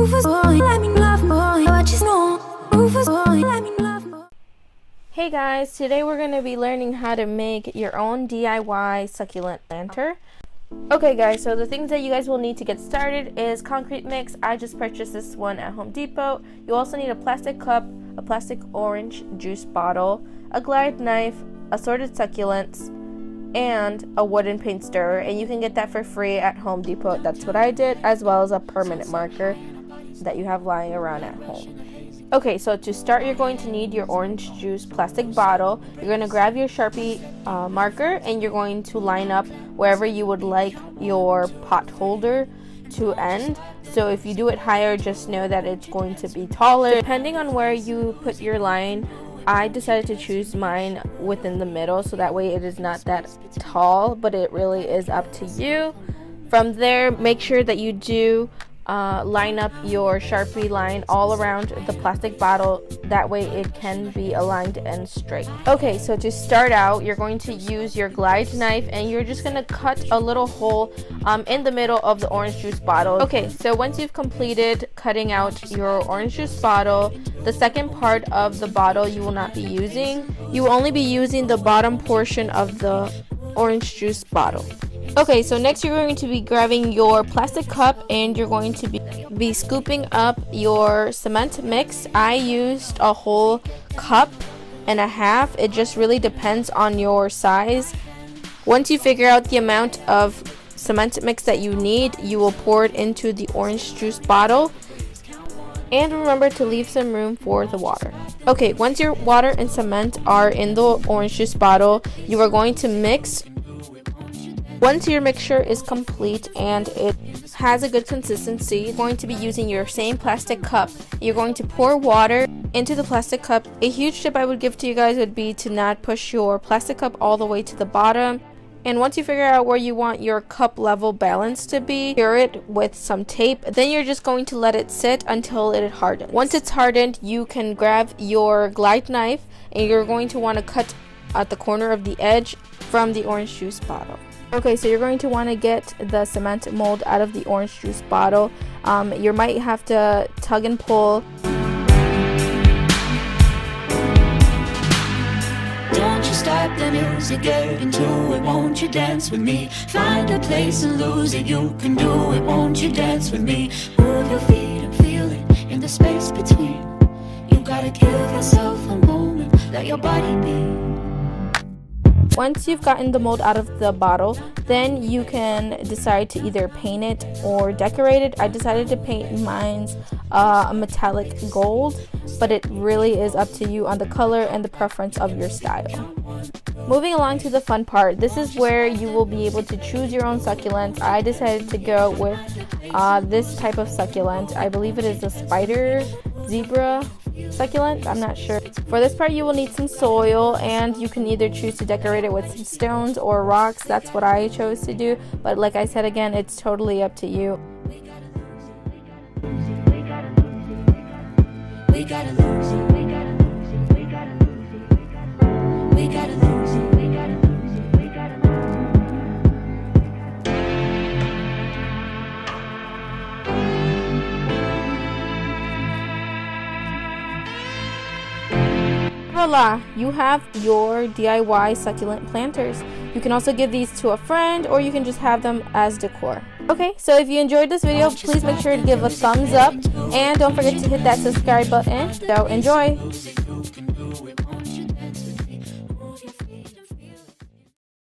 Hey guys, today we're going to be learning how to make your own DIY succulent planter. Okay guys, so the things that you guys will need to get started is concrete mix. I just purchased this one at Home Depot. You also need a plastic cup, a plastic orange juice bottle, a glide knife, assorted succulents, and a wooden paint stirrer, and you can get that for free at Home Depot. That's what I did, as well as a permanent marker that you have lying around at home. Okay, so to start, you're going to need your orange juice plastic bottle. You're going to grab your Sharpie marker, and you're going to line up wherever you would like your pot holder to end. So if you do it higher, just know that it's going to be taller. Depending on where you put your line, I decided to choose mine within the middle, so that way it is not that tall, but it really is up to you. From there, make sure that you do line up your Sharpie line all around the plastic bottle, that way it can be aligned and straight. Okay, so to start out, you're going to use your glide knife, and you're just going to cut a little hole in the middle of the orange juice bottle. Okay, so once you've completed cutting out your orange juice bottle, the second part of the bottle you will not be using. You will only be using the bottom portion of the orange juice bottle. Okay, so next you're going to be grabbing your plastic cup, and you're going to be scooping up your cement mix. I used a whole cup and a half. It just really depends on your size. Once you figure out the amount of cement mix that you need, you will pour it into the orange juice bottle. And remember to leave some room for the water. Okay, once your water and cement are in the orange juice bottle, you are going to mix. Once your mixture is complete and it has a good consistency, you're going to be using your same plastic cup. You're going to pour water into the plastic cup. A huge tip I would give to you guys would be to not push your plastic cup all the way to the bottom. And once you figure out where you want your cup level balance to be, secure it with some tape. Then you're just going to let it sit until it hardens. Once it's hardened, you can grab your glide knife, and you're going to want to cut at the corner of the edge from the orange juice bottle. Okay, so you're going to want to get the cement mold out of the orange juice bottle. You might have to tug and pull. Don't you stop the music, get into it, won't you dance with me? Find a place and lose it, you can do it, won't you dance with me? Move your feet and feel it in the space between. You gotta give yourself a moment, let your body be. Once you've gotten the mold out of the bottle, then you can decide to either paint it or decorate it. I decided to paint mine's a metallic gold, but it really is up to you on the color and the preference of your style. Moving along to the fun part, this is where you will be able to choose your own succulents. I decided to go with this type of succulent. I believe it is a spider zebra succulent, I'm not sure. For this part you will need some soil, and you can either choose to decorate it with some stones or rocks. That's what I chose to do, but like I said again, it's totally up to you. We gotta lose it, we gotta lose it, we gotta lose it, we gotta lose it, we gotta lose it, we gotta lose Voila! You have your DIY succulent planters. You can also give these to a friend, or you can just have them as decor. Okay, so if you enjoyed this video, please make sure to give a thumbs up, and don't forget to hit that subscribe button. So enjoy!